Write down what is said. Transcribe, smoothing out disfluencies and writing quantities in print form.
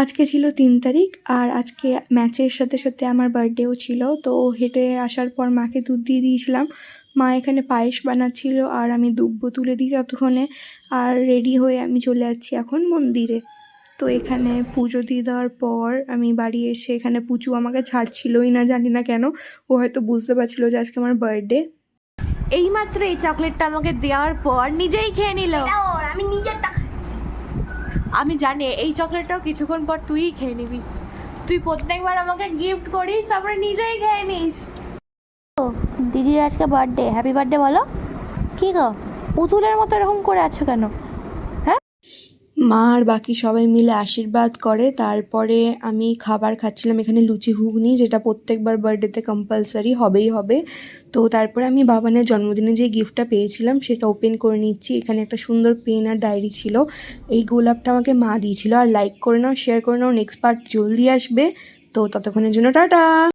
আজকে ছিল ৩ তারিখ আর আজকে ম্যাচের সাথে সাথে আমার বার্থডেও ছিল। তো হেঁটে আসার পর মাকে দুধ দিয়ে দিয়েছিলাম। মা এখানে পায়েস বানাচ্ছিল আর আমি দুব্ব তুলে দিই ততক্ষণে। আর রেডি হয়ে আমি চলে যাচ্ছি এখন মন্দিরে। তো এখানে পুজো দিয়ে দেওয়ার পর আমি বাড়ি এসে এখানে পুচু আমাকে ছাড়ছিলই না, জানি না কেন। ও হয়তো বুঝতে পারছিল যে আজকে আমার বার্থডে। এইমাত্র এই চকলেটটা আমাকে দেওয়ার পর নিজেই খেয়ে নিল। আমি নিজেরটা খাচ্ছি। আমি জানি এই চকলেটটাও কিছুক্ষণ পর তুইই খেয়ে নিবি। তুই প্রত্যেকবার আমাকে গিফট করিস, তারপরে নিজেই খেয়ে নিস। দিদির আজকে বার্থডে, হ্যাপি বার্থডে বলো। কি গো পুতুলের মতো এরকম করে আছো কেন? মা আর বাকি সবাই মিলে আশীর্বাদ করে। তারপরে আমি খাবার খাচ্ছিলাম এখানে লুচি ঘুগনি, যেটা প্রত্যেকবার বার্থডেতে কম্পালসারি হবেই হবে। তো তারপরে আমি বাবানের জন্মদিনে যে গিফটটা পেয়েছিলাম সেটা ওপেন করে নিচ্ছি। এখানে একটা সুন্দর পেন আর ডায়েরি ছিল। এই গোলাপটা আমাকে মা দিয়েছিল। আর লাইক করে নাও, শেয়ার করে নাও, নেক্সট পার্ট জলদি আসবে। তো ততক্ষণের জন্য টাটা।